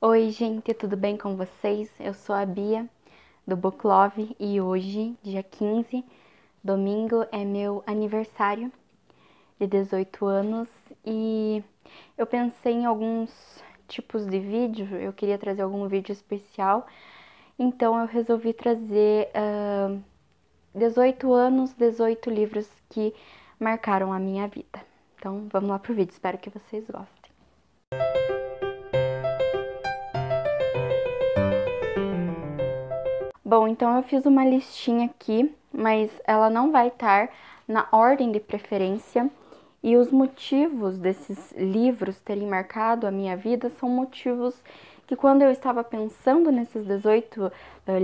Oi, gente, tudo bem com vocês? Eu sou a Bia, do Book Love, e hoje, dia 15, domingo, é meu aniversário de 18 anos e eu pensei em alguns tipos de vídeo, eu queria trazer algum vídeo especial, então eu resolvi trazer 18 anos, 18 livros que marcaram a minha vida. Então vamos lá pro vídeo, espero que vocês gostem. Bom, então eu fiz uma listinha aqui, mas ela não vai estar na ordem de preferência. E os motivos desses livros terem marcado a minha vida são motivos que, quando eu estava pensando nesses 18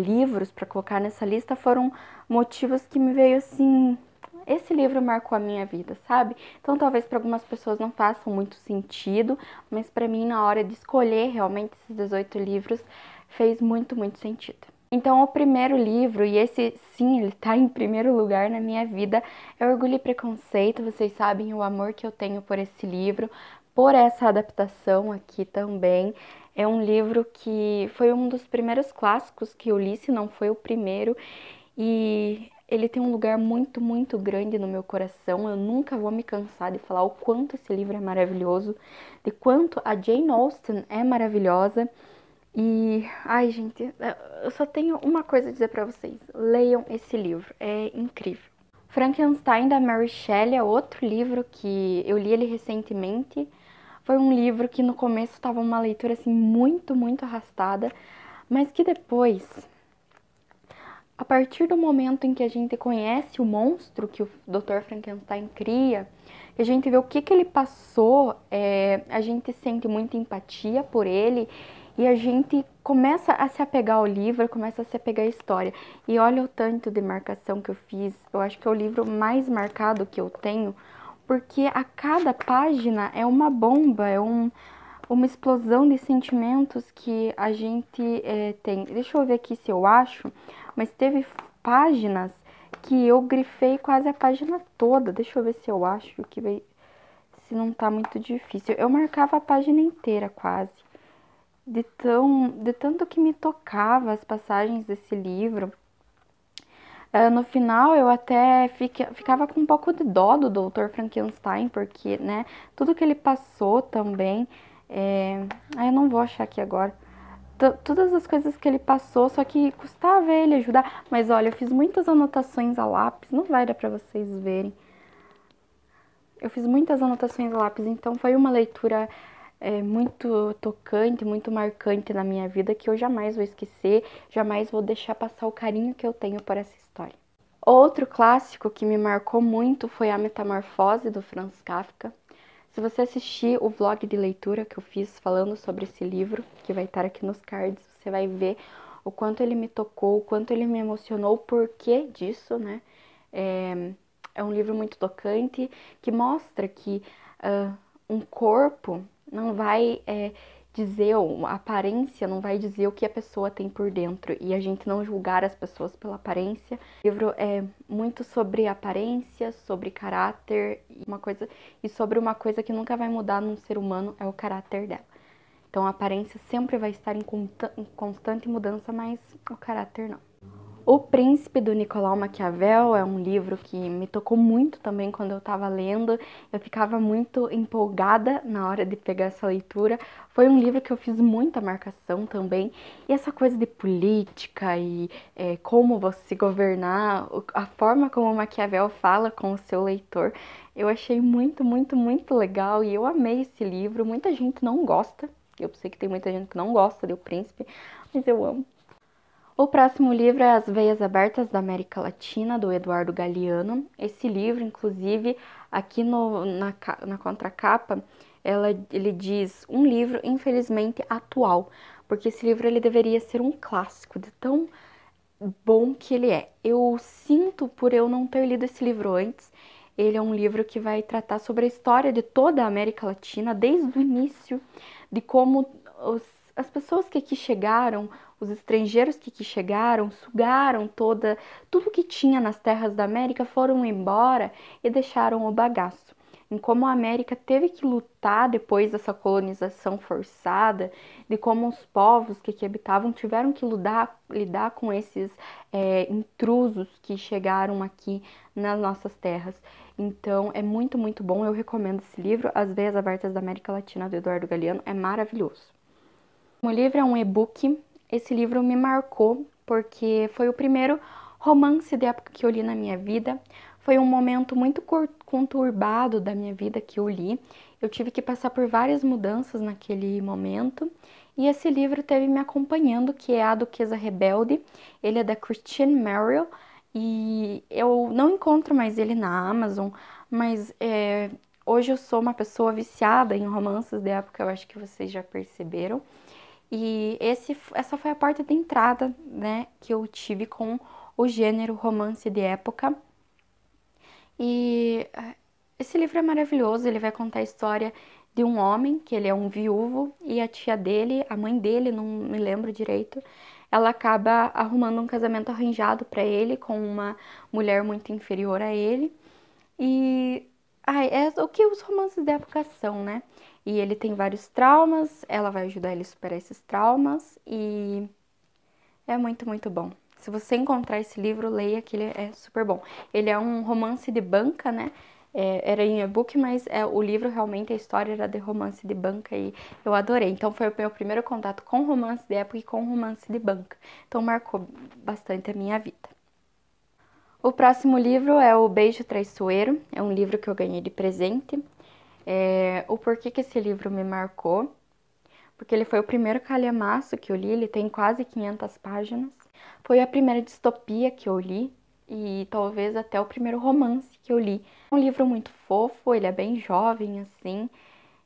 livros para colocar nessa lista, foram motivos que me veio assim: esse livro marcou a minha vida, sabe? Então talvez para algumas pessoas não façam muito sentido, mas para mim, na hora de escolher realmente esses 18 livros, fez muito sentido. Então, o primeiro livro, e esse sim, ele tá em primeiro lugar na minha vida, é Orgulho e Preconceito. Vocês sabem o amor que eu tenho por esse livro, por essa adaptação aqui também. É um livro que foi um dos primeiros clássicos que eu li, se não foi o primeiro, e ele tem um lugar muito grande no meu coração. Eu nunca vou me cansar de falar o quanto esse livro é maravilhoso, de quanto a Jane Austen é maravilhosa. E, ai, gente, eu só tenho uma coisa a dizer pra vocês: leiam esse livro, é incrível. Frankenstein, da Mary Shelley, é outro livro que eu li ele recentemente. Foi um livro que no começo estava uma leitura assim muito arrastada, mas que depois, a partir do momento em que a gente conhece o monstro que o Dr. Frankenstein cria, que a gente vê o que ele passou, a gente sente muita empatia por ele e a gente começa a se apegar ao livro, começa a se apegar à história. E olha o tanto de marcação que eu fiz. Eu acho que é o livro mais marcado que eu tenho, porque a cada página é uma bomba, uma explosão de sentimentos que a gente tem. Deixa eu ver aqui se eu acho, mas teve páginas que eu grifei quase a página toda. Deixa eu ver se eu acho que vai, se não tá muito difícil. Eu marcava a página inteira quase. De tanto que me tocava as passagens desse livro. No final eu até ficava com um pouco de dó do Dr. Frankenstein, porque, né, tudo que ele passou também, eu não vou achar aqui agora, todas as coisas que ele passou, só que custava ele ajudar. Mas olha, eu fiz muitas anotações a lápis, não vai dar pra vocês verem. Eu fiz muitas anotações a lápis, então foi uma leitura muito tocante, muito marcante na minha vida, que eu jamais vou esquecer, jamais vou deixar passar o carinho que eu tenho por essa história. Outro clássico que me marcou muito foi A Metamorfose, do Franz Kafka. Se você assistir o vlog de leitura que eu fiz falando sobre esse livro, que vai estar aqui nos cards, você vai ver o quanto ele me tocou, o quanto ele me emocionou, o porquê disso, né? É um livro muito tocante, que mostra que um corpo não vai dizer, a aparência não vai dizer o que a pessoa tem por dentro, e a gente não julgar as pessoas pela aparência. O livro é muito sobre aparência, sobre caráter, e sobre uma coisa que nunca vai mudar num ser humano, é o caráter dela. Então a aparência sempre vai estar em constante mudança, mas o caráter não. O Príncipe, do Nicolau Maquiavel, é um livro que me tocou muito também quando eu estava lendo. Eu ficava muito empolgada na hora de pegar essa leitura. Foi um livro que eu fiz muita marcação também. E essa coisa de política e como você governar, a forma como o Maquiavel fala com o seu leitor, eu achei muito legal e eu amei esse livro. Muita gente não gosta, eu sei que tem muita gente que não gosta de O Príncipe, mas eu amo. O próximo livro é As Veias Abertas da América Latina, do Eduardo Galeano. Esse livro, inclusive, aqui na contracapa, ele diz um livro, infelizmente, atual, porque esse livro ele deveria ser um clássico, de tão bom que ele é. Eu sinto por eu não ter lido esse livro antes. Ele é um livro que vai tratar sobre a história de toda a América Latina, desde o início, de como as pessoas que aqui chegaram, os estrangeiros que aqui chegaram, sugaram tudo que tinha nas terras da América, foram embora e deixaram o bagaço. em como a América teve que lutar depois dessa colonização forçada, de como os povos que aqui habitavam tiveram que lidar com esses intrusos que chegaram aqui nas nossas terras. Então é muito, muito bom, eu recomendo esse livro, As Veias Abertas da América Latina, do Eduardo Galeano, é maravilhoso. O livro é um e-book, esse livro me marcou porque foi o primeiro romance de época que eu li na minha vida. Foi um momento muito conturbado da minha vida que eu li. Eu tive que passar por várias mudanças naquele momento. E esse livro teve me acompanhando, que é A Duquesa Rebelde. Ele é da Christine Merrill e eu não encontro mais ele na Amazon, mas hoje eu sou uma pessoa viciada em romances de época, eu acho que vocês já perceberam. E essa foi a porta de entrada, né, que eu tive com o gênero romance de época. E esse livro é maravilhoso, ele vai contar a história de um homem, que ele é um viúvo, e a tia dele, a mãe dele, não me lembro direito, ela acaba arrumando um casamento arranjado para ele com uma mulher muito inferior a ele. E é o que os romances da época são, né? E ele tem vários traumas, ela vai ajudar ele a superar esses traumas e é muito, muito bom. Se você encontrar esse livro, leia, que ele é super bom. Ele é um romance de banca, né? Era em e-book, mas o livro realmente, a história era de romance de banca e eu adorei. Então foi o meu primeiro contato com romance de época e com romance de banca. Então marcou bastante a minha vida. O próximo livro é O Beijo Traiçoeiro, é um livro que eu ganhei de presente. O porquê que esse livro me marcou? Porque ele foi o primeiro calhamaço que eu li, ele tem quase 500 páginas. Foi a primeira distopia que eu li e talvez até o primeiro romance que eu li. É um livro muito fofo, ele é bem jovem assim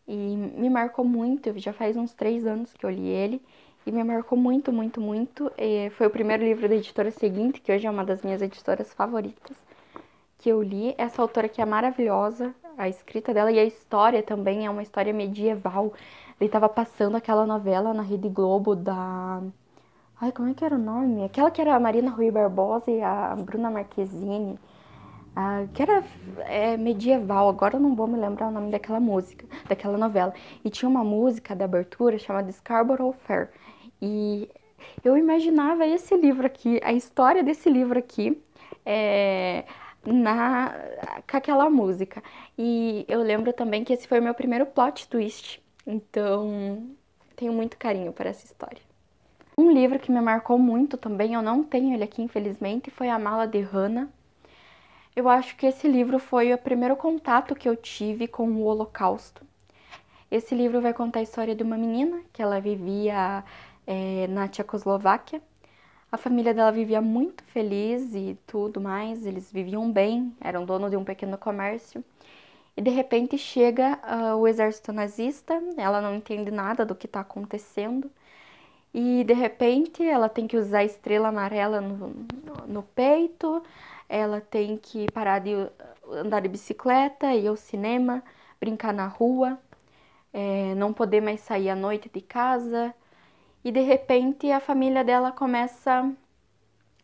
e me marcou muito, já faz uns 3 anos que eu li ele. E me marcou muito, muito, muito. Foi o primeiro livro da editora Seguinte, que hoje é uma das minhas editoras favoritas, que eu li. Essa autora que é maravilhosa, a escrita dela e a história também é uma história medieval. Ele estava passando aquela novela na Rede Globo da... Ai, como é que era o nome? Aquela que era a Marina Rui Barbosa e a Bruna Marquezine. Que era medieval, agora eu não vou me lembrar o nome daquela música, daquela novela. E tinha uma música da abertura chamada Scarborough Fair. E eu imaginava esse livro aqui, a história desse livro aqui, com aquela música. E eu lembro também que esse foi o meu primeiro plot twist. Então, tenho muito carinho por essa história. Um livro que me marcou muito também, eu não tenho ele aqui infelizmente, foi A Mala de Hannah. Eu acho que esse livro foi o primeiro contato que eu tive com o Holocausto. Esse livro vai contar a história de uma menina que ela vivia na Tchecoslováquia. A família dela vivia muito feliz e tudo mais, eles viviam bem, eram donos de um pequeno comércio. E de repente chega o exército nazista, ela não entende nada do que está acontecendo. E de repente ela tem que usar a estrela amarela no peito, ela tem que parar de andar de bicicleta, ir ao cinema, brincar na rua, não poder mais sair à noite de casa. E de repente a família dela começa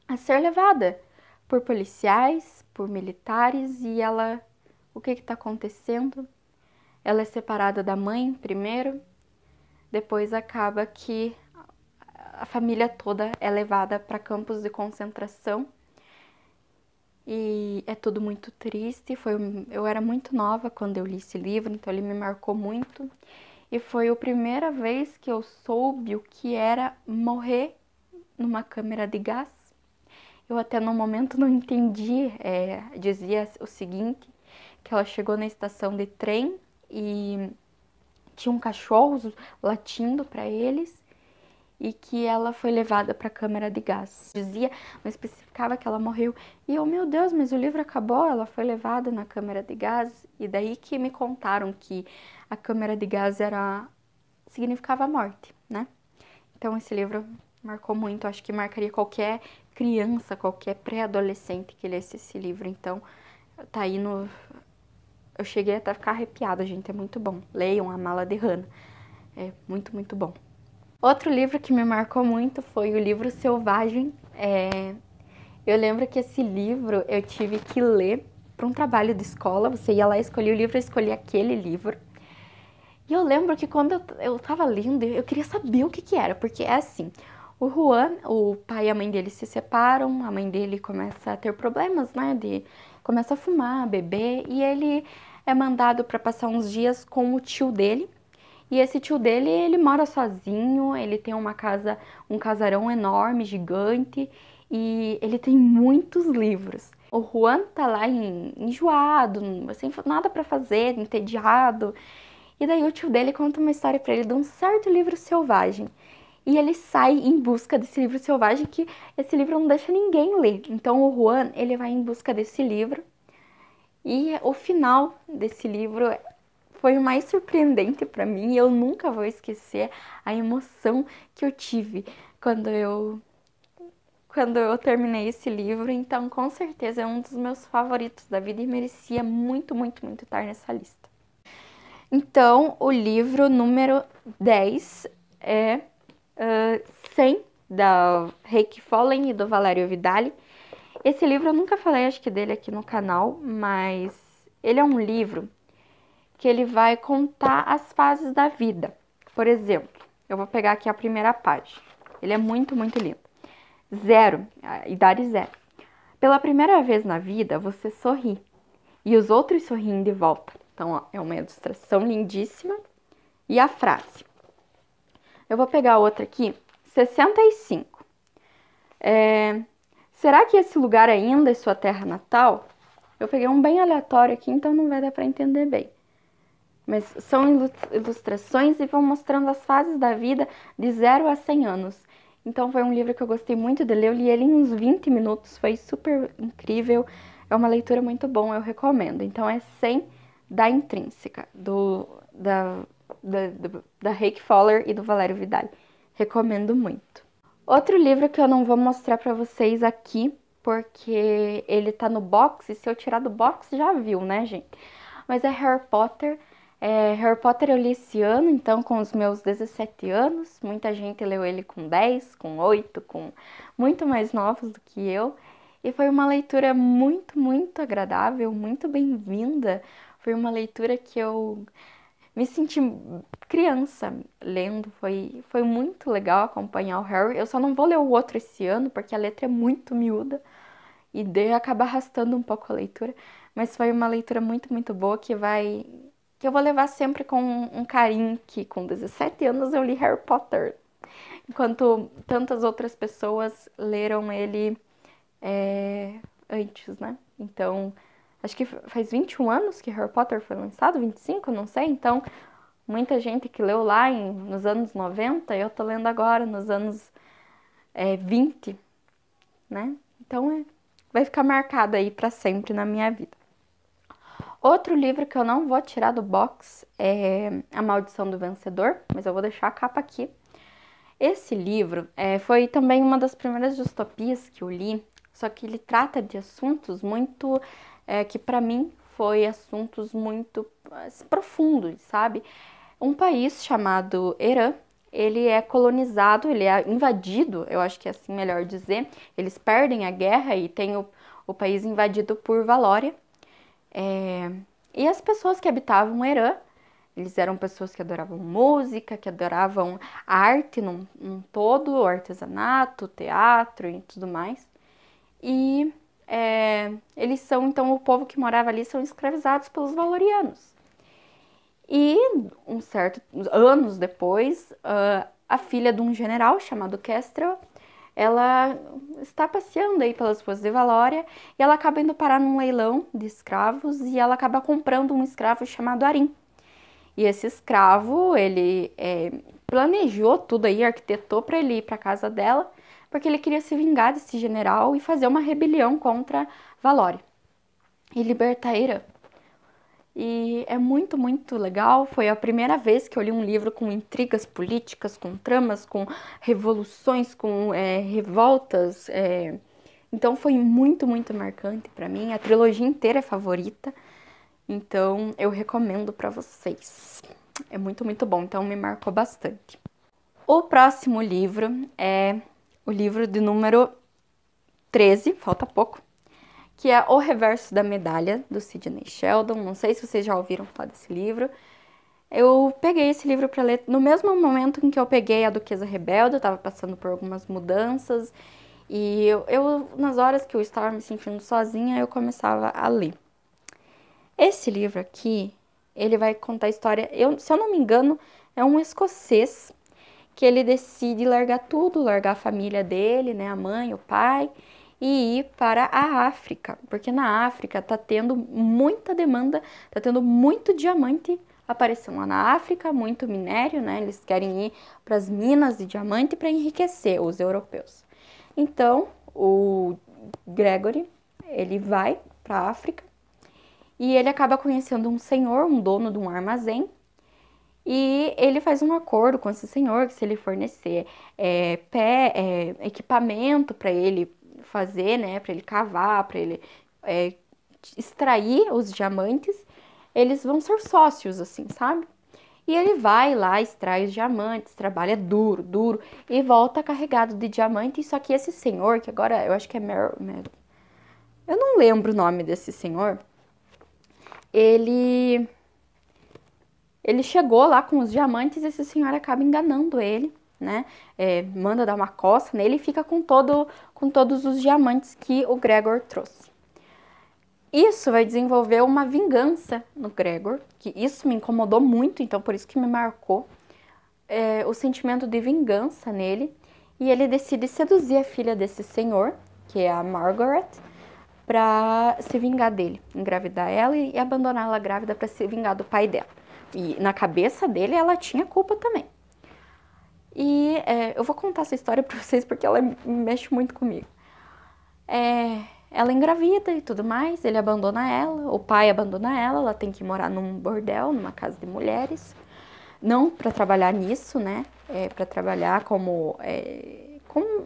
a ser levada por policiais, por militares, e ela... O que está acontecendo? Ela é separada da mãe primeiro, depois acaba que a família toda é levada para campos de concentração. E é tudo muito triste. Eu era muito nova quando eu li esse livro, então ele me marcou muito. E foi a primeira vez que eu soube o que era morrer numa câmara de gás. Eu até no momento não entendi. Dizia o seguinte, que ela chegou na estação de trem e tinha um cachorro latindo para eles e que ela foi levada para a câmara de gás. Dizia, não especificava que ela morreu. E eu, meu Deus, mas o livro acabou, ela foi levada na câmara de gás. E daí que me contaram que a câmara de gás significava morte, né? Então esse livro marcou muito, acho que marcaria qualquer criança, qualquer pré-adolescente que lesse esse livro. Então tá aí no... Eu cheguei até a ficar arrepiada, gente, é muito bom. Leiam A Mala de Hannah, é muito, muito bom. Outro livro que me marcou muito foi o livro Selvagem. Eu lembro que esse livro eu tive que ler para um trabalho de escola, você ia lá, escolhia o livro, eu escolhi aquele livro. E eu lembro que quando eu tava lendo, eu queria saber o que que era, porque é assim, o Juan, o pai e a mãe dele se separam, a mãe dele começa a ter problemas, né, começa a fumar, a beber, e ele é mandado para passar uns dias com o tio dele. E esse tio dele, ele mora sozinho, ele tem uma casa, um casarão enorme, gigante, e ele tem muitos livros. O Juan tá lá enjoado, sem nada para fazer, entediado. E daí o tio dele conta uma história para ele de um certo livro selvagem. E ele sai em busca desse livro selvagem, que esse livro não deixa ninguém ler. Então o Juan, ele vai em busca desse livro. E o final desse livro foi o mais surpreendente para mim. E eu nunca vou esquecer a emoção que eu tive quando eu terminei esse livro. Então, com certeza é um dos meus favoritos da vida e merecia muito, muito, muito estar nessa lista. Então, o livro número 10 é 100, da Reiki Follen e do Valério Vidali. Esse livro eu nunca falei, acho que dele aqui no canal, mas ele é um livro que ele vai contar as fases da vida. Por exemplo, eu vou pegar aqui a primeira página. Ele é muito, muito lindo. 0, a idade 0. Pela primeira vez na vida, você sorri. E os outros sorriem de volta. Então, ó, é uma ilustração lindíssima. E a frase. Eu vou pegar outra aqui. 65. Será que esse lugar ainda é sua terra natal? Eu peguei um bem aleatório aqui, então não vai dar para entender bem. Mas são ilustrações e vão mostrando as fases da vida de 0 a 100 anos. Então foi um livro que eu gostei muito de ler. Eu li ele em uns 20 minutos, foi super incrível. É uma leitura muito bom, eu recomendo. Então é 100 da Intrínseca, da Reiki Follen e do Valério Vidali. Recomendo muito. Outro livro que eu não vou mostrar pra vocês aqui, porque ele tá no box, e se eu tirar do box já viu, né, gente? Mas é Harry Potter. Harry Potter eu li esse ano, então com os meus 17 anos. Muita gente leu ele com 10, com 8, com muito mais novos do que eu. E foi uma leitura muito, muito agradável, muito bem-vinda. Foi uma leitura que eu me senti criança lendo. Foi muito legal acompanhar o Harry. Eu só não vou ler o outro esse ano, porque a letra é muito miúda. E daí acaba arrastando um pouco a leitura. Mas foi uma leitura muito, muito boa que eu vou levar sempre com um carinho, que com 17 anos eu li Harry Potter, enquanto tantas outras pessoas leram ele antes, né? Então, acho que faz 21 anos que Harry Potter foi lançado, 25, não sei. Então, muita gente que leu lá nos anos 90, eu tô lendo agora nos anos 20, né? Então, vai ficar marcado aí pra sempre na minha vida. Outro livro que eu não vou tirar do box é A Maldição do Vencedor, mas eu vou deixar a capa aqui. Esse livro foi também uma das primeiras distopias que eu li, só que ele trata de assuntos muito, que pra mim foi assuntos muito profundos, sabe? Um país chamado Irã, ele é colonizado, ele é invadido, eu acho que é assim melhor dizer. Eles perdem a guerra e tem o país invadido por Valória. E as pessoas que habitavam o Irã, eles eram pessoas que adoravam música, que adoravam a arte num todo, o artesanato, o teatro e tudo mais. E eles são, então, o povo que morava ali são escravizados pelos valorianos. E anos depois, a filha de um general chamado Kestrel, ela está passeando aí pelas ruas de Valória e ela acaba indo parar num leilão de escravos e ela acaba comprando um escravo chamado Arim. E esse escravo, ele planejou tudo aí, arquitetou para ele ir para casa dela, porque ele queria se vingar desse general e fazer uma rebelião contra Valória e libertar Irã. E é muito, muito legal. Foi a primeira vez que eu li um livro com intrigas políticas, com tramas, com revoluções, com revoltas. Então foi muito, muito marcante para mim. A trilogia inteira é favorita. Então eu recomendo para vocês. É muito, muito bom. Então me marcou bastante. O próximo livro é o livro de número 13, falta pouco, que é O Reverso da Medalha, do Sidney Sheldon. Não sei se vocês já ouviram falar desse livro. Eu peguei esse livro para ler no mesmo momento em que eu peguei A Duquesa Rebelde. Eu tava passando por algumas mudanças e nas horas que eu estava me sentindo sozinha, eu começava a ler. Esse livro aqui, ele vai contar a história, se eu não me engano, é um escocês que ele decide largar tudo, largar a família dele, né, a mãe, o pai, e ir para a África, porque na África tá tendo muita demanda, tá tendo muito diamante aparecendo lá na África, muito minério, né? Eles querem ir para as minas de diamante para enriquecer os europeus. Então, o Gregory, ele vai para a África e ele acaba conhecendo um senhor, um dono de um armazém, e ele faz um acordo com esse senhor que se ele fornecer equipamento para ele fazer, né, para ele cavar, para ele extrair os diamantes, eles vão ser sócios, assim, sabe? E ele vai lá, extrai os diamantes, trabalha duro, duro, e volta carregado de diamantes. Só que esse senhor, que agora eu acho que é eu não lembro o nome desse senhor, ele chegou lá com os diamantes e esse senhor acaba enganando ele, né? Manda dar uma coça nele e fica com todos os diamantes que o Gregor trouxe. Isso vai desenvolver uma vingança no Gregor, que isso me incomodou muito, então por isso que me marcou o sentimento de vingança nele. E ele decide seduzir a filha desse senhor, que é a Margaret, para se vingar dele, engravidar ela e abandonar ela grávida para se vingar do pai dela. E na cabeça dele ela tinha culpa também. E eu vou contar essa história para vocês porque ela mexe muito comigo. Ela engravida e tudo mais, ele abandona ela, o pai abandona ela tem que morar num bordel, numa casa de mulheres. Não para trabalhar nisso, né? Para trabalhar como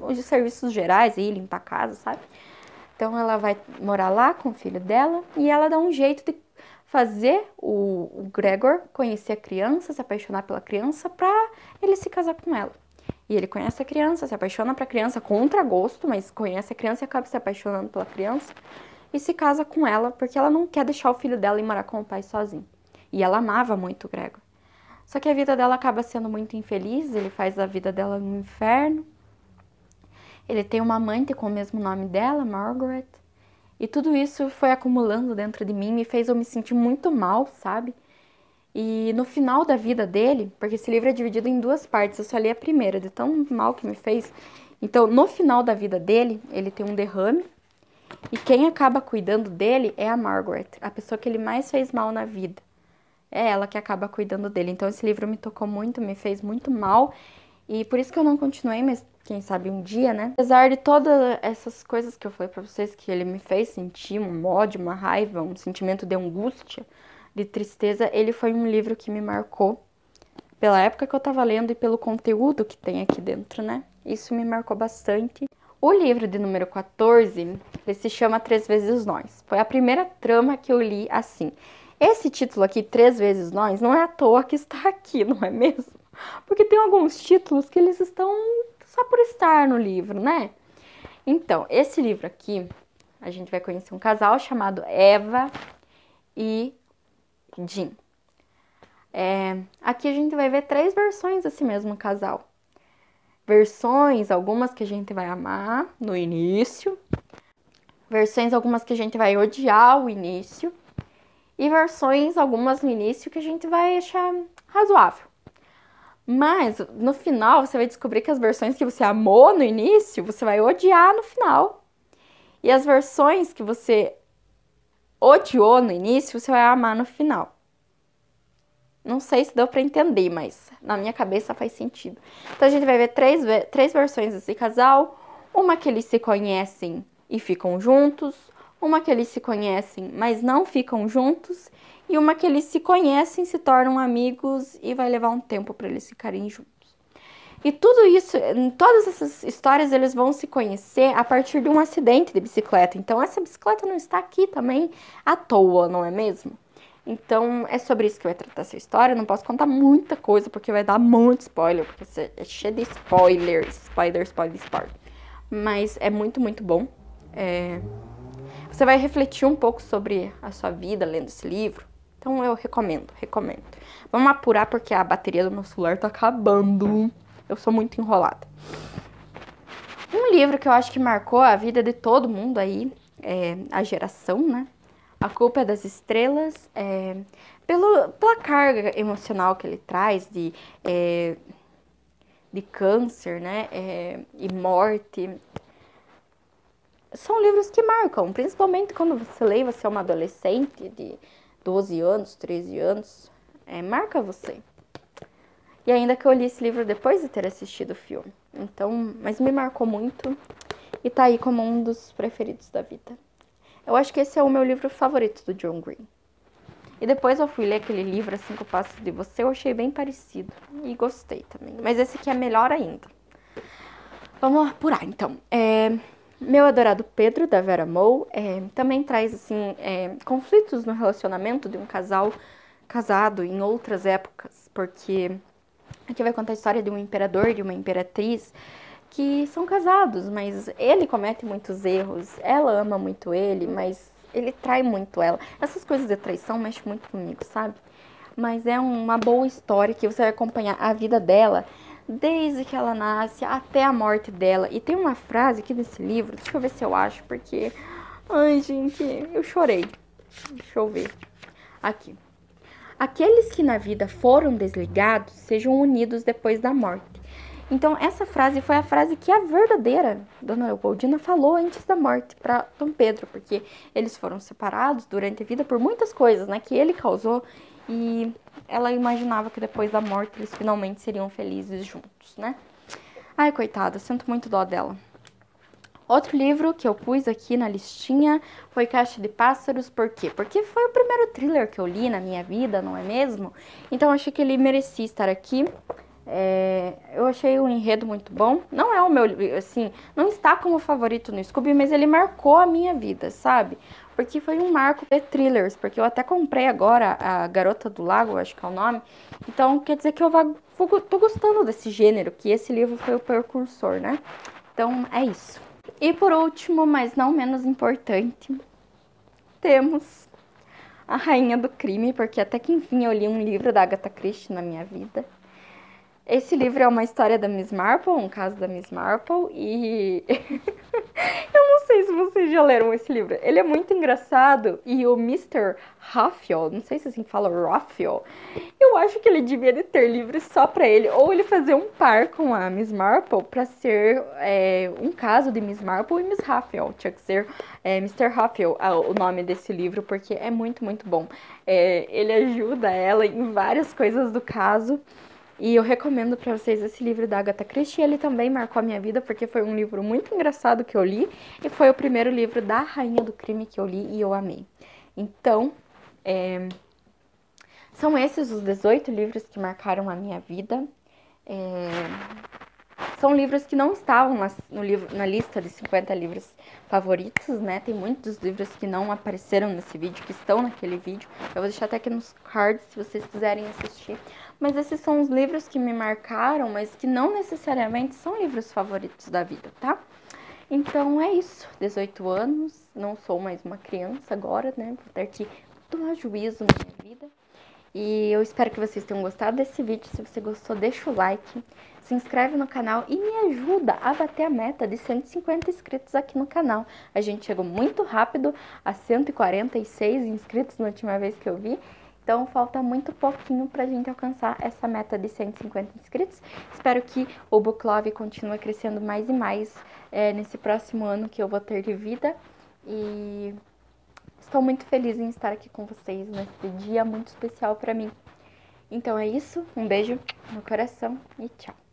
os serviços gerais, ir limpar a casa, sabe? Então ela vai morar lá com o filho dela e ela dá um jeito de fazer o Gregor conhecer a criança, se apaixonar pela criança para ele se casar com ela. E ele conhece a criança, se apaixona pela criança contra gosto, mas conhece a criança e acaba se apaixonando pela criança e se casa com ela porque ela não quer deixar o filho dela ir morar com o pai sozinho. E ela amava muito o Gregor. Só que a vida dela acaba sendo muito infeliz, ele faz a vida dela um inferno. Ele tem uma amante com o mesmo nome dela, Margaret. E tudo isso foi acumulando dentro de mim, me fez eu me sentir muito mal, sabe? E no final da vida dele, porque esse livro é dividido em duas partes, eu só li a primeira, de tão mal que me fez. Então, no final da vida dele, ele tem um derrame. E quem acaba cuidando dele é a Margaret, a pessoa que ele mais fez mal na vida. É ela que acaba cuidando dele. Então, esse livro me tocou muito, me fez muito mal. E por isso que eu não continuei, mas quem sabe um dia, né? Apesar de todas essas coisas que eu falei pra vocês, que ele me fez sentir um ódio, uma raiva, um sentimento de angústia, de tristeza, ele foi um livro que me marcou pela época que eu tava lendo e pelo conteúdo que tem aqui dentro, né? Isso me marcou bastante. O livro de número 14, ele se chama Três Vezes Nós. Foi a primeira trama que eu li assim. Esse título aqui, Três Vezes Nós, não é à toa que está aqui, não é mesmo? Porque tem alguns títulos que eles estão só por estar no livro, né? Então, esse livro aqui, a gente vai conhecer um casal chamado Eva e Jim. Aqui a gente vai ver 3 versões desse mesmo casal. Versões, algumas que a gente vai amar no início. Versões, algumas que a gente vai odiar o início. E versões, algumas no início, que a gente vai achar razoável. Mas, no final, você vai descobrir que as versões que você amou no início, você vai odiar no final. E as versões que você odiou no início, você vai amar no final. Não sei se deu pra entender, mas na minha cabeça faz sentido. Então, a gente vai ver três versões desse casal. Uma que eles se conhecem e ficam juntos. Uma que eles se conhecem, mas não ficam juntos. E uma que eles se conhecem, se tornam amigos e vai levar um tempo para eles ficarem juntos. E tudo isso, em todas essas histórias, eles vão se conhecer a partir de um acidente de bicicleta. Então, essa bicicleta não está aqui também à toa, não é mesmo? Então, é sobre isso que vai tratar essa história. Eu não posso contar muita coisa, porque vai dar muito spoiler, porque é cheio de spoilers. Spoiler. Mas é muito, muito bom. Você vai refletir um pouco sobre a sua vida lendo esse livro. Então eu recomendo. Vamos apurar porque a bateria do meu celular tá acabando. Eu sou muito enrolada. Um livro que eu acho que marcou a vida de todo mundo aí, a geração, né? A Culpa é das Estrelas, pela carga emocional que ele traz de câncer, né? E morte. São livros que marcam, principalmente quando você lê, você é uma adolescente de 12 anos, 13 anos, marca você. E ainda que eu li esse livro depois de ter assistido o filme. Então, mas me marcou muito e tá aí como um dos preferidos da vida. Eu acho que esse é o meu livro favorito do John Green. E depois eu fui ler aquele livro, 5 Passos de Você, eu achei bem parecido e gostei também. Mas esse aqui é melhor ainda. Vamos apurar, então. Meu Adorado Pedro, da Vera Moe, também traz, assim, conflitos no relacionamento de um casal casado em outras épocas, porque aqui vai contar a história de um imperador e de uma imperatriz que são casados, mas ele comete muitos erros, ela ama muito ele, mas ele trai muito ela. Essas coisas de traição mexem muito comigo, sabe? Mas é uma boa história que você vai acompanhar a vida dela desde que ela nasce até a morte dela. E tem uma frase aqui nesse livro, deixa eu ver se eu acho, porque... Ai, gente, eu chorei. Deixa eu ver. Aqui. Aqueles que na vida foram desligados sejam unidos depois da morte. Então, essa frase foi a frase que a verdadeira Dona Leopoldina falou antes da morte para Dom Pedro, porque eles foram separados durante a vida por muitas coisas, né, que ele causou, e ela imaginava que depois da morte eles finalmente seriam felizes juntos, né? Ai, coitada, sinto muito dó dela. Outro livro que eu pus aqui na listinha foi Caixa de Pássaros, por quê? Porque foi o primeiro thriller que eu li na minha vida, não é mesmo? Então, eu achei que ele merecia estar aqui. Eu achei o enredo muito bom. Não é o meu, assim, não está como favorito no Scooby, mas ele marcou a minha vida, sabe? Porque foi um marco de thrillers, porque eu até comprei agora a Garota do Lago, acho que é o nome. Então, quer dizer que tô gostando desse gênero, que esse livro foi o precursor, né? Então, é isso. E por último, mas não menos importante, temos A Rainha do Crime, porque até que enfim eu li um livro da Agatha Christie na minha vida. Esse livro é uma história da Miss Marple, um caso da Miss Marple, e eu não sei se vocês já leram esse livro. Ele é muito engraçado, e o Mr. Raphael, não sei se assim fala Raphael, eu acho que ele devia de ter livros só pra ele, ou ele fazer um par com a Miss Marple pra ser um caso de Miss Marple e Miss Raphael. Tinha que ser Mr. Raphael o nome desse livro, porque é muito, muito bom. Ele ajuda ela em várias coisas do caso. E eu recomendo para vocês esse livro da Agatha Christie. Ele também marcou a minha vida, porque foi um livro muito engraçado que eu li. E foi o primeiro livro da Rainha do Crime que eu li e eu amei. Então, são esses os 18 livros que marcaram a minha vida. São livros que não estavam na lista de 50 livros favoritos, né? Tem muitos livros que não apareceram nesse vídeo, que estão naquele vídeo. Eu vou deixar até aqui nos cards, se vocês quiserem assistir. Mas esses são os livros que me marcaram, mas que não necessariamente são livros favoritos da vida, tá? Então é isso, 18 anos, não sou mais uma criança agora, né? Vou ter que tomar juízo na minha vida. E eu espero que vocês tenham gostado desse vídeo. Se você gostou, deixa o like, se inscreve no canal e me ajuda a bater a meta de 150 inscritos aqui no canal. A gente chegou muito rápido a 146 inscritos na última vez que eu vi. Então, falta muito pouquinho pra gente alcançar essa meta de 150 inscritos. Espero que o Book Love continue crescendo mais e mais nesse próximo ano que eu vou ter de vida. E estou muito feliz em estar aqui com vocês nesse dia muito especial pra mim. Então é isso, um beijo no coração e tchau!